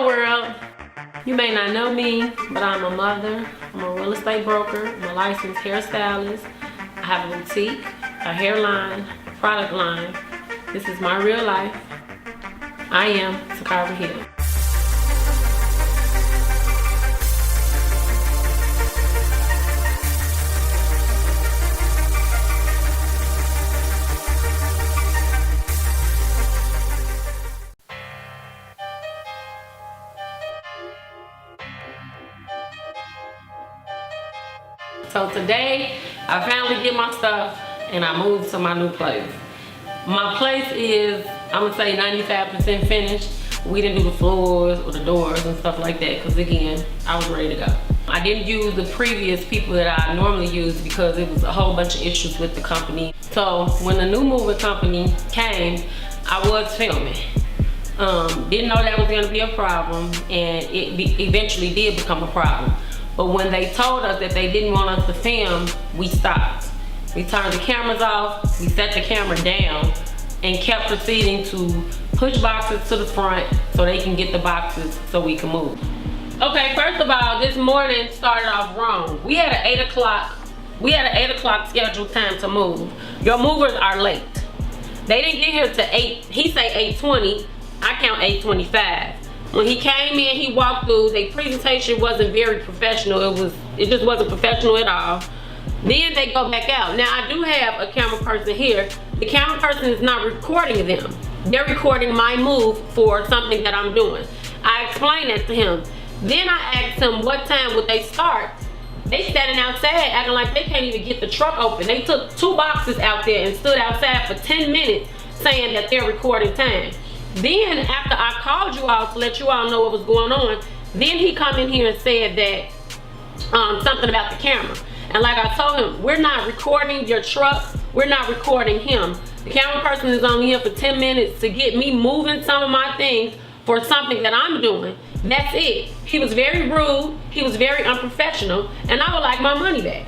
Hello world. You may not know me, but I'm a mother, I'm a real estate broker, I'm a licensed hairstylist. I have a boutique, a hairline, a product line. This is my real life. I am Toccara Hill. So today, I finally did my stuff and I moved to my new place. My place is, I'm gonna say 95% finished. We didn't do the floors or the doors and stuff like that because again, I was ready to go. I didn't use the previous people that I normally use because it was a whole bunch of issues with the company. So when the new moving company came, I was filming. Didn't know that was gonna be a problem, and it eventually did become a problem. But when they told us that they didn't want us to film, we stopped. We turned the cameras off, we set the camera down, and kept proceeding to push boxes to the front so they can get the boxes so we can move. Okay, first of all, this morning started off wrong. We had an 8 o'clock scheduled time to move. Your movers are late. They didn't get here to 8, he say 8:20, I count 8:25. When he came in, he walked through, their presentation wasn't very professional. It just wasn't professional at all. Then they go back out. Now I do have a camera person here. The camera person is not recording them. They're recording my move for something that I'm doing. I explained that to him. Then I asked him what time would they start. They standing outside acting like they can't even get the truck open. They took 2 boxes out there and stood outside for 10 minutes saying that they're recording time. Then after I called you all to let you all know what was going on, then he come in here and said that something about the camera. And like I told him, we're not recording your truck, we're not recording him. The camera person is only here for 10 minutes to get me moving some of my things for something that I'm doing. That's it. He was very rude, he was very unprofessional, and I would like my money back.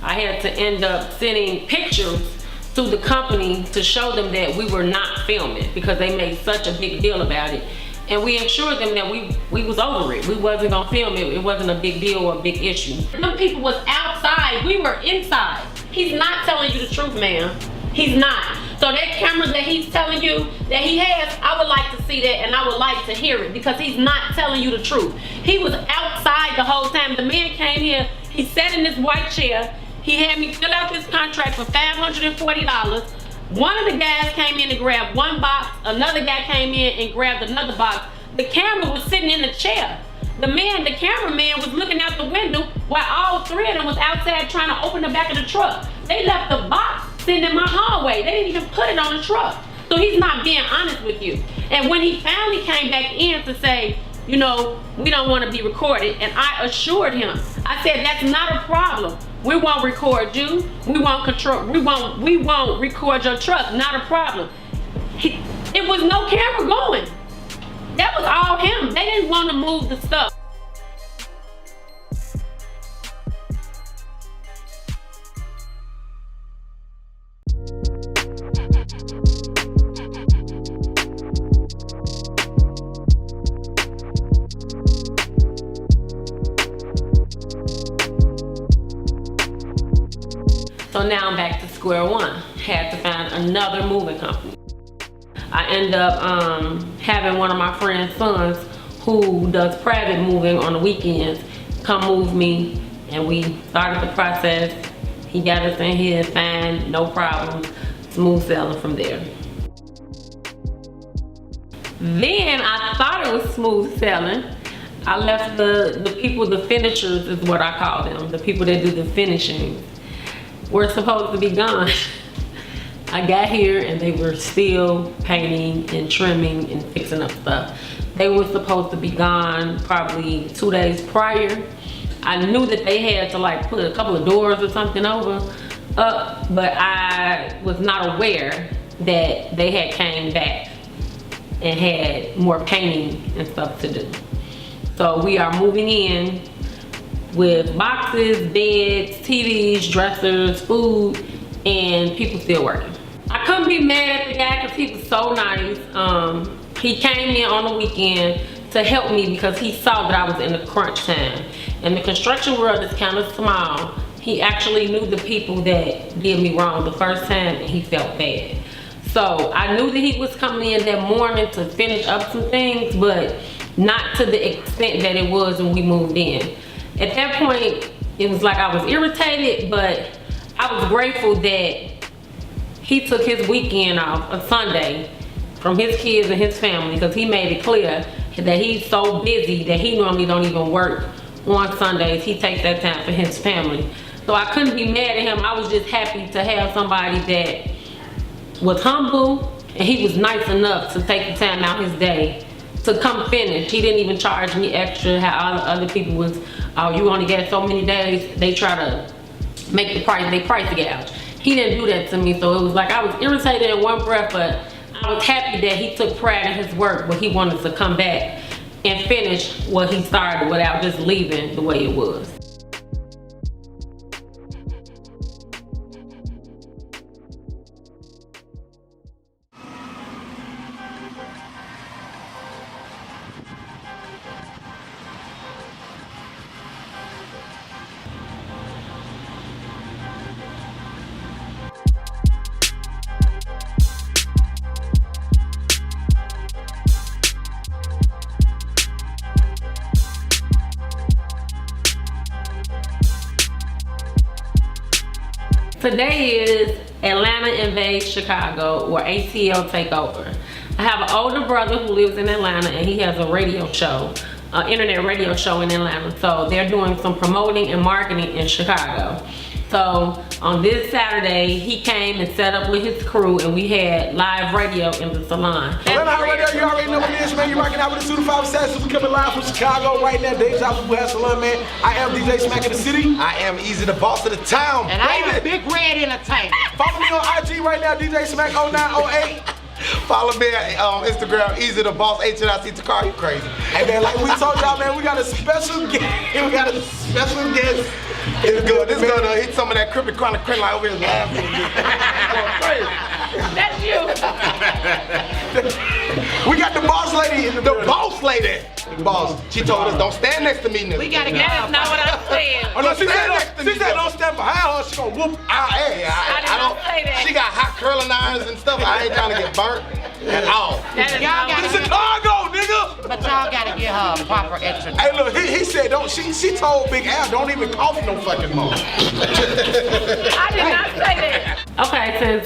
I had to end up sending pictures to the company to show them that we were not filming because they made such a big deal about it. And we assured them that we was over it. We wasn't gonna film it. It wasn't a big deal or a big issue. Some people was outside, we were inside. He's not telling you the truth, ma'am. He's not. So that camera that he's telling you that he has, I would like to see that and I would like to hear it because he's not telling you the truth. He was outside the whole time. The man came here, he sat in this white chair. He had me fill out this contract for $540. One of the guys came in and grabbed 1 box. Another guy came in and grabbed another box. The camera was sitting in the chair. The cameraman was looking out the window while all 3 of them was outside trying to open the back of the truck. They left the box sitting in my hallway. They didn't even put it on the truck. So he's not being honest with you. And when he finally came back in to say, you know, we don't want to be recorded, and I assured him, I said, that's not a problem. We won't record you. We won't record your truck. Not a problem. It was no camera going. That was all him. They didn't want to move the stuff. So now I'm back to square one. Had to find another moving company. I end up having one of my friend's sons who does private moving on the weekends come move me, and we started the process. He got us in here fine, no problems, smooth sailing from there. Then I thought it was smooth sailing. I left the people, the finishers is what I call them, the people that do the finishing. We're supposed to be gone. I got here and they were still painting and trimming and fixing up stuff. They were supposed to be gone probably 2 days prior. I knew that they had to like put a couple of doors or something up, but I was not aware that they had came back and had more painting and stuff to do. So we are moving in with boxes, beds, TVs, dressers, food, and people still working. I couldn't be mad at the guy because he was so nice. He came in on the weekend, to help me because he saw that I was in the crunch time. And the construction world is kind of small. He actually knew the people that did me wrong the first time and he felt bad. So I knew that he was coming in that morning to finish up some things, but not to the extent that it was when we moved in. At that point, it was like I was irritated, but I was grateful that he took his weekend off, a Sunday, from his kids and his family, because he made it clear that he's so busy that he normally don't even work on Sundays. He takes that time for his family. So I couldn't be mad at him. I was just happy to have somebody that was humble, and he was nice enough to take the time out his day to come finish. He didn't even charge me extra. How other people was, oh, you only get so many days. They try to make the price, they price gouge. He didn't do that to me, so it was like I was irritated in one breath, but I was happy that he took pride in his work, but he wanted to come back and finish what he started without just leaving the way it was. Today is Atlanta invades Chicago, or ATL Takeover. I have an older brother who lives in Atlanta, and he has a radio show, internet radio show in Atlanta. So they're doing some promoting and marketing in Chicago. So on this Saturday, he came and set up with his crew, and we had live radio in the salon. Atlanta Radio, you already know what it is, man. You're rocking out with the 2-5 Assassins. We coming live from Chicago right now. Deja Vu Salon, man. I am DJ Smack of the city. I am Easy, the boss of the town. And I am Big Red Entertainment. Follow me on IG right now, DJ Smack 0908. Follow me on Instagram, Easy the Boss, HNIC Toccara. You crazy. Hey man, like we told y'all, man, we got a special guest. We got a special guest. It's good. This is gonna hit some of that crippy chronic crane like over here laughing. That's you. We got the boss lady in the building. Boss lady. Boss. She told us don't stand next to me, nigga. We gotta get That's not what I said. Oh no, she said don't stand behind her. She gonna whoop. I did not say that. She got hot curling irons and stuff. I ain't trying to get burnt at all. That is not what It's Chicago, nigga. But y'all gotta get her a proper extra. Hey look, he said don't. She told Big Al don't even cough no fucking more. I did not say that. Okay, since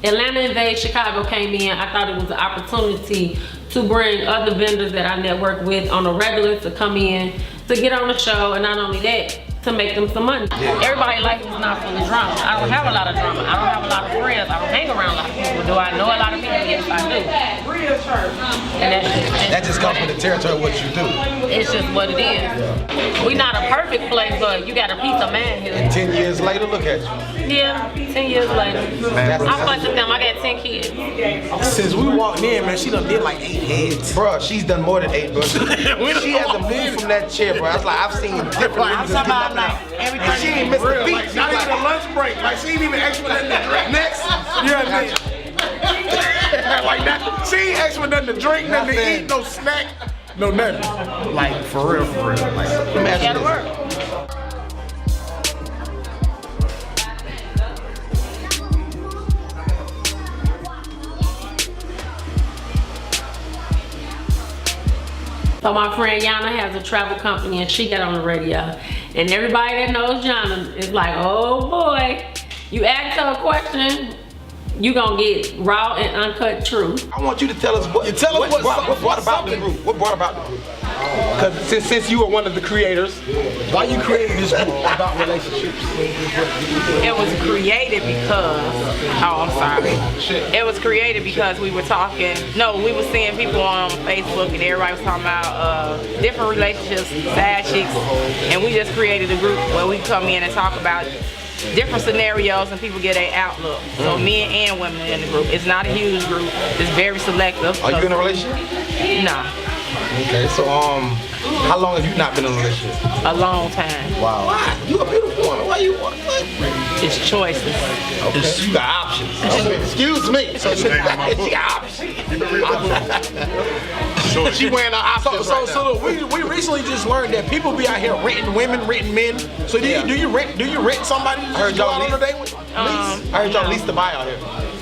Atlanta invades Chicago came in, I thought it was an opportunity to bring other vendors that I network with on a regular to come in to get on the show, and not only that, to make them some money. Everybody likes is not full of drama. I don't have a lot of drama. I don't have a lot of friends. I don't hang around a lot of people. Do I know a lot of people? Yes, I do. And That just comes with the territory of what you do. it's just what it is. We not a perfect place, but you got a piece of man here. 10 years later, look at you. Yeah, 10 years later. Man, I fucked with them. I got 10 kids. Since we walked in, man, she done did like 8 heads. Bruh, she's done more than 8, bro. She hasn't moved from that chair, bro. I was like, I've seen different I'm reasons. talking about like everything. She ain't missed a beat. Like, not even a lunch break. Like she ain't even asked for nothing to drink. Next. Yeah, man. Like that. She ain't asked for nothing to drink, nothing to eat, no snack, no nothing. Like for real, for real. Like, You gotta work. So my friend Yana has a travel company, and she got on the radio. And everybody that knows Yana is like, oh boy, you ask her a question, you gonna get raw and uncut truth. I want you to tell us what brought about the group. What brought about the group? Because since you were one of the creators, why you created this group about relationships? It was created because, oh, I'm sorry. It was created because we were talking, we were seeing people on Facebook and everybody was talking about different relationships, side chicks, and we just created a group where we come in and talk about different scenarios and people get their outlook. So men and women in the group. It's not a huge group. It's very selective. Are you in a relationship? Nah. Okay, so how long have you not been in a relationship? A long time. Wow. Why? You a beautiful woman. Why you want? It's choices. Okay. You got options. Okay. Excuse me. She got options. doing. She wearing her options right now. So look, we recently just learned that people be out here renting women, renting men. So do you rent somebody to heard go y'all out on a date with? I heard y'all lease to buy out here.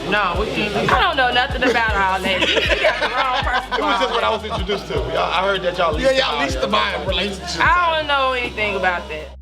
No, I don't know nothing about all that. You got the wrong person. It was just what I was introduced to. I heard that y'all lease Yeah, y'all lease to buy in relationships. I don't know anything about that.